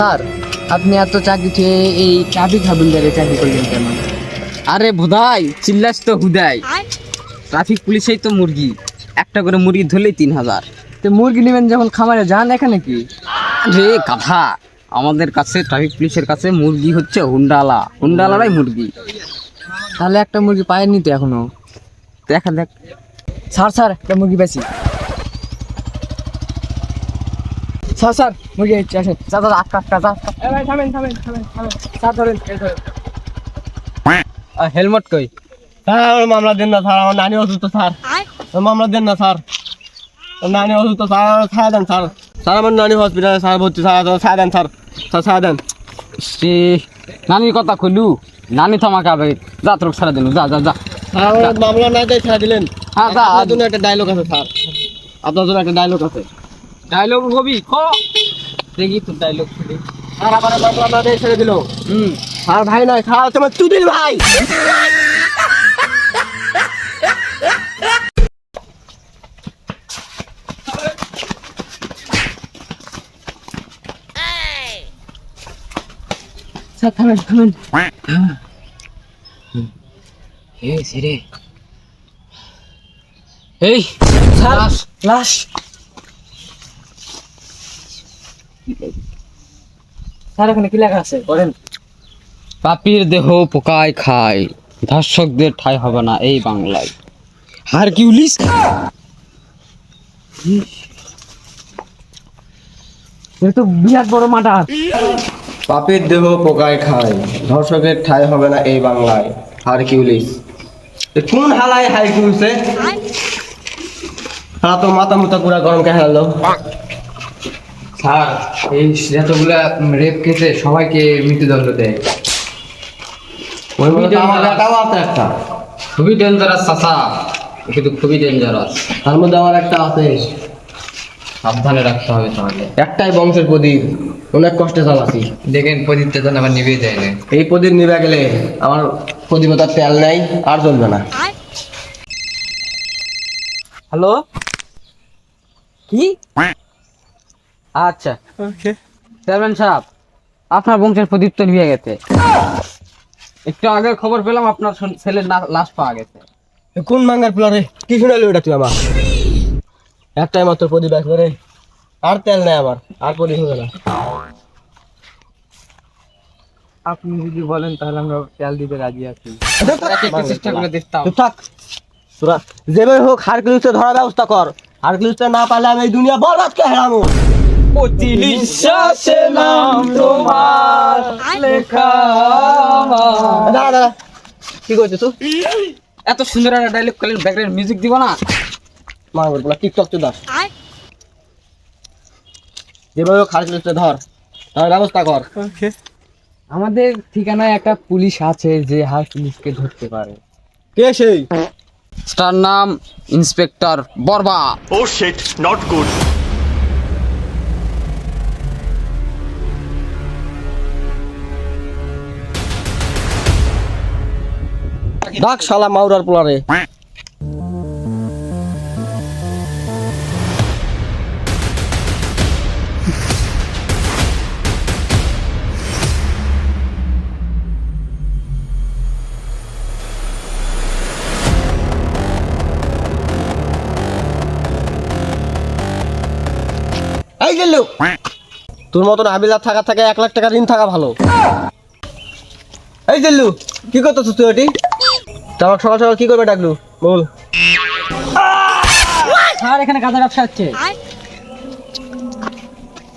Sir আপনি এত চাকরি খেয়ে এই ট্রাফিক হাবিলদারে চাকরি করলেন কেন? আরে ভোদাই চিল্লাস তো হুদাই, ট্রাফিক পুলিশেই তো মুরগি, একটা করে মুরগি ধরলেই 3,000। তো মুরগি নেবেন যখন খামারে যান এখানে কি? আরে কথা, আমাদের কাছে ট্রাফিক পুলিশের কাছে মুরগি হচ্ছে হুন্ডালারাই মুরগি। তাহলে একটা মুরগি পায়নি তো এখনো। দেখ স্যার একটা মুরগি বেশি। স্যার মুরগি হচ্ছে আসেন। স্যার আটকা ভাই থামেন। স্যার ধরেন হেলমেট কই? স্যার মামলা দেন না স্যার, আমার নানি অসুস্থ স্যার, মামলা দেন না স্যার, নানি অসুস্থ স্যার, ছায়া দেন স্যার, স্যার আমার নানি হসপিটালে স্যার ভর্তি স্যার, ছায়া দেন স্যার, ছায়া দেন। সে নানির কথা কইলু, নানি তো আমাকে আবে যা তোর ছাড়া দিল, যা স্যার আমার মামলা না দেয় ছাড়া দিলেন। হ্যাঁ যা। আপনার জন্য একটা ডায়লগ আছে স্যার, আপনার জন্য একটা ডায়লগ আছে। ডায়লগ কবি ক দেখি তোর ডায়লগ শুনি। স্যার আমার মামলা না দেয় ছেড়ে দিল। স্যার ভাই নয়, খাওয়া হচ্ছে আমার চুদির ভাই। স্যার থামেন। এই সিরে এই স্যার লাশ। স্যার এখানে কি লেখা আছে পড়েন। পাপির দেহ পোকায় খায়, ধর্ষকদের ঠাঁই হবে না এই বাংলায়। হারকিউলিস এটা তো বিরাট বড় মার্ডার। পাপের দেহ পোকায় খায়, ধর্ষকের ঠাঁই হবে না এই বাংলায়। হারকিউলিস কোন হালায় হারকিউলিসে? হ্যাঁ তো মাথা মুথা পুরা গরম কে হারালো। স্যার এই যতগুলা রেপ কেসে সবাইকে মৃত্যুদণ্ড দেয়। ওই মধ্যে তো আমার বেটাও আছে একটা, খুবই ডেঞ্জারাস চাচা, কিন্তু খুবই ডেঞ্জারাস, তার মধ্যে আমার একটা আছে। সাবধানে রাখতে হবে তাহলে। একটাই বংশের প্রদীপ, অনেক কষ্টে চালাচ্ছি। দেখেন প্রদীপটা যেন আবার নিভে যায় না। এই প্রদীপ নিভে গেলে আমার প্রদীপতার তেল নাই, আর জ্বলবে না। হ্যালো কি? আচ্ছা চেয়ারম্যান সাহেব, আপনার বংশের প্রদীপ তো নিয়ে গেছে। একটু আগে খবর পেলাম আপনার ছেলের লাশ পাওয়া গেছে। কোন মাঙ্গার প্লারে কি শুনালো এটা তুই আমার? একটাই মাত্র প্রদীপ একবারে, আর তেল নাই আমার, আর প্রদীপ হবে না। আপনি যদি বলেন তাহলে আমরা তেল দিতে রাজি আছি। একটু চেষ্টা করে দেখতাম। চুপ থাক তোরা, যেভাবে হোক হারকিউলিসে ধরার ব্যবস্থা কর। হারকিউলিসে না পারলে আমি এই দুনিয়া বরবাদ কে হারামু। প্রতি নিঃশ্বাসে নাম তোমার লেখা আমার। দাঁড়া কি করছিস তুই? এত সুন্দর একটা ডায়লগ করলেন, ব্যাকগ্রাউন্ড মিউজিক দিব না? মাঙ্গর বলা টিকটক তো দাস, যেভাবে হোক হারকিউলিসে ধর, তার ব্যবস্থা কর। আমাদের ঠিকানায় একটা পুলিশ আছে যে পুলিশকে ধরতে পারে। কে সেই? তার নাম inspector বরবা। Oh shit, not good. ডাক শালা মাউরার পোলারে। এই গেলু, তোর মতন আবিলার থাকা থাকে 1 লাখ টাকা ঋণ থাকা ভালো। এই গেলু কি করতেছিস তুই? এটি তামাক সকাল সকাল কি করবে ডাকলু বল। স্যার এখানে গাঁজা ব্যবসা হচ্ছে।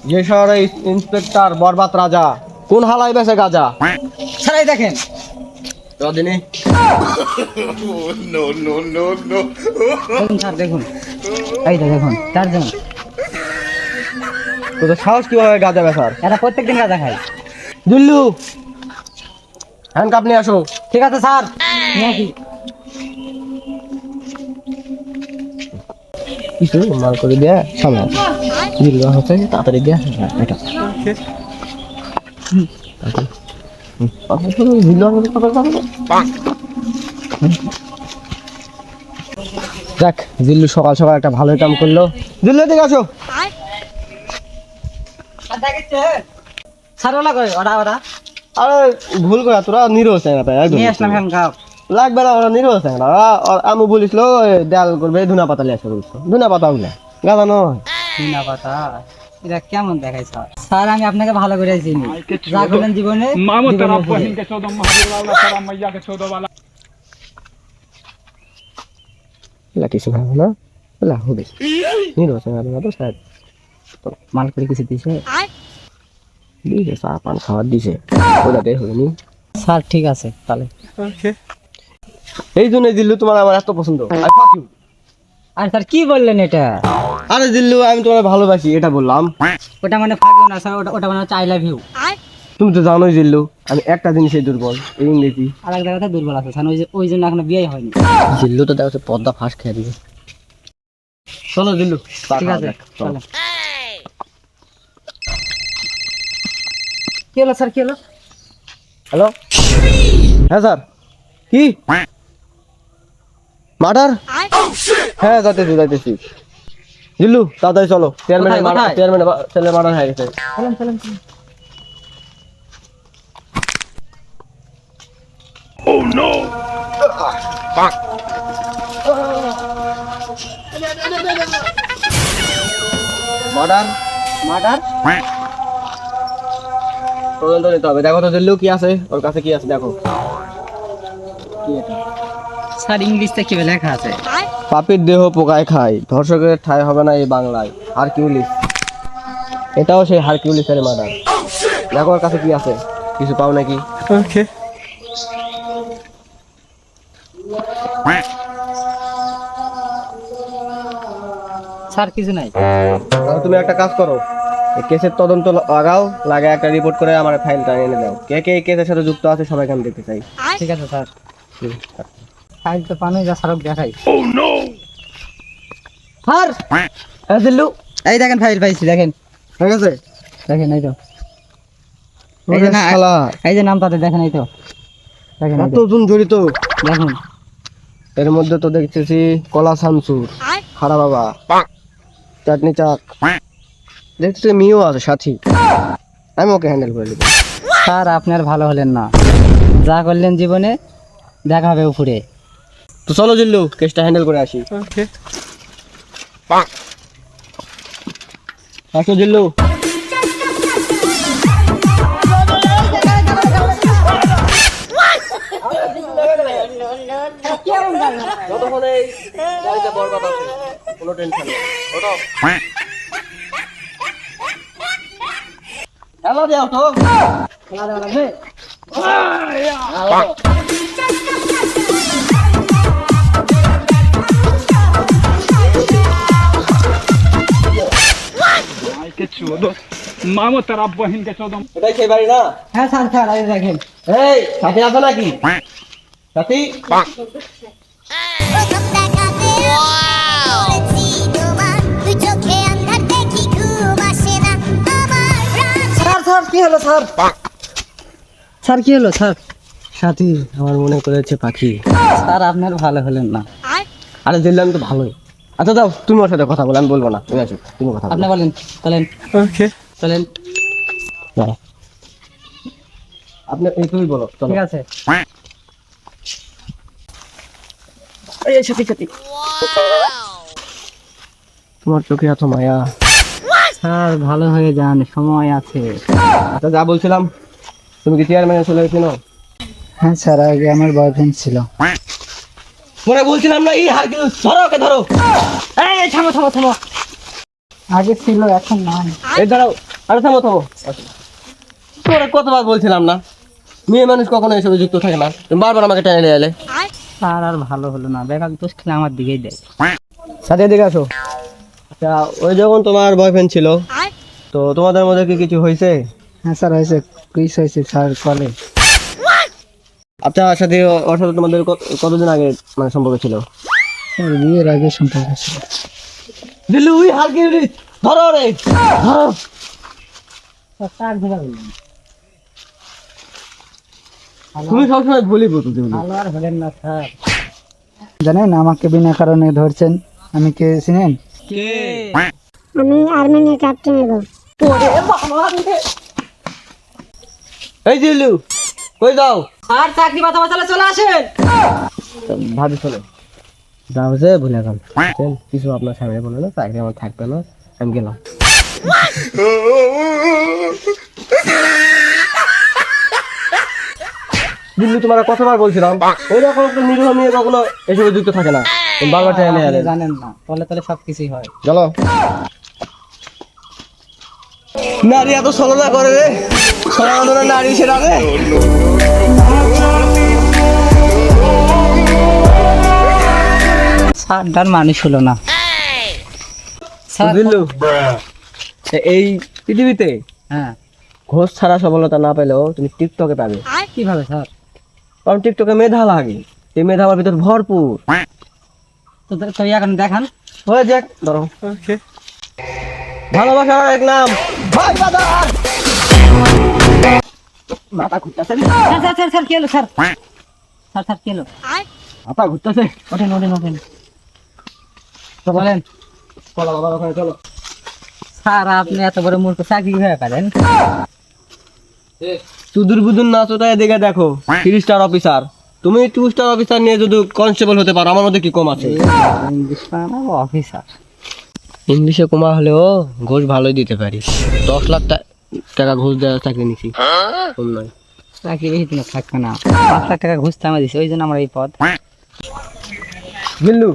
যে শহরে ইন্সপেক্টর বরবাদ রাজা, কোন হালাই বেছে গাজা? স্যার এই দেখেন। রদিনী দেখুন স্যার দেখুন, এই তো দেখুন চারজন। তোদের সাহস কিভাবে গাজা বেচার? এরা প্রত্যেকদিন গাঁজা খায়। দিল্লু হ্যান্ডকাপ নিয়ে আসো। ঠিক আছে স্যার, নিয়ে আসি। কিছু মাল করে দেয়া সামনে দিল্লু হচ্ছে তাড়াতাড়ি দেয়া এটা। দেখ দিল্লু সকাল সকাল একটা ভালো কাম করলো। দিল্লু দিকে আসো। স্যার ওলা কই ওরা আরে ভুল করে তোরা নিরোজ না পায় একদম নিয়ে আসলাম এখন খাও। লাগবে না ওরা নিরোজ না আমি বলিছিল ডাল করবে ধুনা পাতা লিয়ে আসবে বলছো ধুনা পাতা উঠলে গাদা নয় বিনা পাতা এটা কেমন দেখায় স্যার? স্যার আমি আপনাকে ভালো করে চিনি, যা করলেন জীবনে এলা কিছু খাবো না এলা হবে নিরোজ না তো স্যার মাল করে কিছু দিছে দিছে চা পান খাওয়ার দিছে ওটা দেখ হয়নি স্যার। ঠিক আছে তাহলে। এই জন্য দিল্লু তোমার আমার এত পছন্দ আর স্যার কি বললেন এটা? আরে দিল্লু আমি তোমার ভালোবাসি এটা বললাম। ওটা মানে ফাঁকিও না স্যার, ওটা মানে হচ্ছে আই লাভ ইউ। তুমি তো জানোই দিল্লু আমি একটা জিনিসে দুর্বল এই ইংরেজি। আর এক জায়গাতে দুর্বল আছে স্যার, ওই জন্য এখনো বিয়ে হয়নি। দিল্লু তো দেখো পদ্মা ফাঁস খেয়ে দিবে। চলো দিল্লু ঠিক আছে চলো। কি হলো স্যার, কি হলো? হ্যালো হ্যাঁ স্যার কি মার্ডার? হ্যাঁ যাইতেছি দিল্লু তাড়াতাড়ি চলো কোথায়? চেয়ারম্যান ছেলে মার্ডার হয়ে গেছে। চলেন। মার্ডার তদন্ত নিতে হবে। দেখো তো দিল্লু কি আছে ওর কাছে, কি আছে দেখো। স্যার ইংলিশটা কি লেখা আছে? পাপির দেহ পোকায় খায়, ধর্ষকের ঠাঁই হবে না এই বাংলায়। হারকিউলিস, এটাও সেই হারকিউলিসের মার্ডার। দেখো ওর কাছে কি আছে, কিছু পাও নাকি? স্যার কিছু নাই। তাহলে তুমি একটা কাজ করো, এই কেসের তদন্ত লাগাও একটা রিপোর্ট করে আমার ফাইলটা এনে দাও। কে কে এই কেসের সাথে যুক্ত আছে সবাইকে আমি দেখতে চাই। ঠিক আছে স্যার। ফাইল তো পানো, যা স্যারক দেখাই। স্যার হ্যাঁ দিল্লু এই দেখেন ফাইল পাইছি, দেখেন ঠিক আছে। দেখেন এই তো, ওরে শালা, এই যে নাম তাদের দেখেন, এই তো দেখেন, এই তো, কতজন জড়িত দেখুন। এর মধ্যে তো দেখতেছি কলা শামসুর, খারা বাবা, চাটনি চাক, দেখতেছি মিও আছে সাথী। আমি ওকে হ্যান্ডেল করে নেব। স্যার আপনি আর ভালো হলেন না, যা করলেন জীবনে দেখা হবে উপরে। তো চলো জিল্লু কেসটা হ্যান্ডেল করে আসি। আসো জিল্লু। যতক্ষণ এই গাড়িতে বরবাদ আছে, কোনো টেনশন নেই। ওঠো। খেলা দেও তো। খেলা দেওয়া লাগবে। এটাই সেই বাড়ি না? হ্যাঁ স্যার, স্যার এই দেখেন। এই সাথে আছো নাকি সাথী? স্যার কি হলো স্যার? স্যার কি হলো স্যার? সাথী আমার মনে করেছে পাখি। স্যার আপনার ভালো হলেন না। আরে দিল্লাম তো ভালোই। আচ্ছা যাও তুমি ওর সাথে কথা বলো, আমি বলবো না। তুমি আসো, তুমি কথা আপনি বলো। বলেন, চলেন ওকে চলেন। আপনি এই তুমি বলো চলো। ঠিক আছে। এই সাথী তোমার চোখে এত মায়া। স্যার ভালো হয়ে যান, সময় আছে। আচ্ছা যা বলছিলাম, তুমি কি চেয়ারম্যানের ছেলে ছিল? হ্যাঁ স্যার, আগে আমার বয়ফ্রেন্ড ছিল। মনে বলছিলাম না এই হারকিল, ধরো ওকে ধরো। এই থামো থামো থামো, আগে ছিল এখন নাই। এই দাঁড়াও, আরে থামো। তোরা কতবার বলছিলাম না মেয়ে মানুষ কখনো এসবে যুক্ত থাকে না, তুমি বারবার আমাকে টেনে নিয়ে এলে। স্যার আর ভালো হলো না, বেকার দোষ খেলে আমার দিকেই দেয়। সাথে দিকে আসো। আচ্ছা ওই যখন তোমার বয়ফ্রেন্ড ছিল তো তোমাদের মধ্যে কি কিছু হয়েছে? হ্যাঁ স্যার হয়েছে, কুইজ হয়েছে স্যার কলে। আচ্ছা সাথে ওর সাথে তোমাদের কতদিন আগে মানে সম্পর্ক ছিল? বিয়ের আগে সম্পর্ক ছিল। দিল্লু ওই হারকিল, ধরো রে ধরো। স্যার ধরা বললেন, তুমি সবসময় ভুলই বলতো তুমি। ভালো আর হলেন না স্যার। জানেন আমাকে বিনা কারণে ধরছেন, আমি কে চিনেন? কে? আমি আর্মেনিয়ার ক্যাপ্টেন গো। এই জিল্লু কই যাও? স্যার চাকরি বাতা বাতালে চলে আসেন। ভাবি চলে যাও যে ভুলে গেলাম কিছু আপনার সামনে বলে না, চাকরি আমার থাকবে না, আমি গেলাম। দিল্লি তোমার কতবার বলছিলাম ওই রকম একটা নিরীহ মেয়ে কখনো এসবে যুক্ত থাকে না, তুমি বারবার টেনে নিয়ে আসেন। জানেন না, তলে তলে সব কিছুই হয়। চলো। নারী এত ছলনা করে রে, ছলনা নারী সেটা রে। স্যারটার মানুষ হলো না। স্যার দিল্লু এই পৃথিবীতে হ্যাঁ, ঘোষ ছাড়া সফলতা না পেলেও তুমি টিকটকে পাবে, কিভাবে স্যার? কারণ টিকটকে মেধা লাগে, এই মেধা আমার ভিতর ভরপুর। তো তো এখন দেখান। হয়ে যাক, ধরো ভালোবাসার এক নাম ভাই বাদার। মাথা ঘুরতেছে, স্যার স্যার স্যার স্যার কি হলো স্যার? স্যার স্যার কি হলো? মাথা ঘুরতেছে। ওঠেন ওঠেন ওঠেন, বলেন। চলো বাবা, ওখানে চলো। স্যার আপনি এত বড় মূর্খ, চাকরি কিভাবে পারেন? সুদূর বুদুর না চোটায় দেখে দেখো 3 স্টার অফিসার, তুমি 2 স্টার অফিসার নিয়ে যদি কনস্টেবল হতে পারো, আমার মধ্যে কি কম আছে? English officer. ইংলিশে কমা হলেও ঘুষ ভালোই দিতে পারি, 10 লাখ টাকা ঘুষ দেওয়ার চাকরি নিছি, কম নয়। চাকরি বেশি দিন থাকবে না, 5 লাখ টাকা ঘুষ আমার দিচ্ছে, ওই জন্য আমার এই পদ। বিল্লু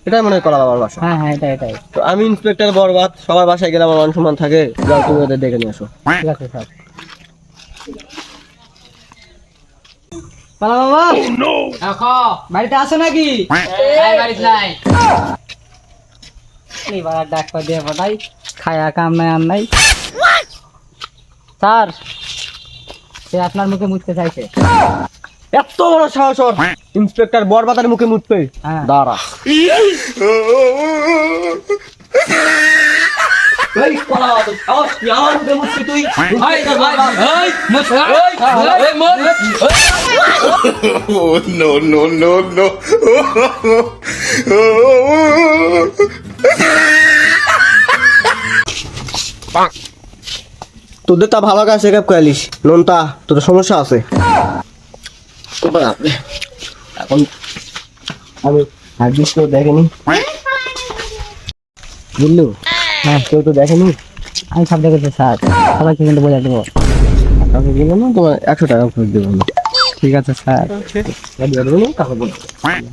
এটাই মনে হয় কলা বাবার বাসা। হ্যাঁ হ্যাঁ, এটাই এটাই। তো আমি ইন্সপেক্টর বরবাদ, সবার বাসায় গেলে আমার মান সম্মান থাকে, যাও তুমি ওদের দেখে নিয়ে আসো। ঠিক আছে স্যার। পালা বাবা, বাড়িতে আসো নাকি? বাড়িতে নাই। এবার আর ডাক পা দিয়ে পাঠাই, খায়া কাম নাই আর নাই। স্যার সে আপনার মুখে মুছতে চাইছে। এত বড় সাহস ওর, ইন্সপেক্টর বরবাদের মুখে মুতবে? হ্যাঁ। দাঁড়া। এই কলা বাবা, সাহস কি আমার মুখে মুতবি তুই? Oh, no, no, no, no. তোদের তা ভালো কাজ চেক আপ করালিস, নন্তা তোদের সমস্যা আছে। এখন আমি হার্ডিস কেউ দেখেনি, বুঝলু? হ্যাঁ, কেউ তো দেখেনি। আমি সব দেখেছি স্যার, সবাইকে কিন্তু বোঝা দেবো। কাউকে বলবো না, তোমার 100 টাকা খরচ দেবো। ঠিক আছে স্যার। কাউকে বলবো না, কাউকে বলবো না।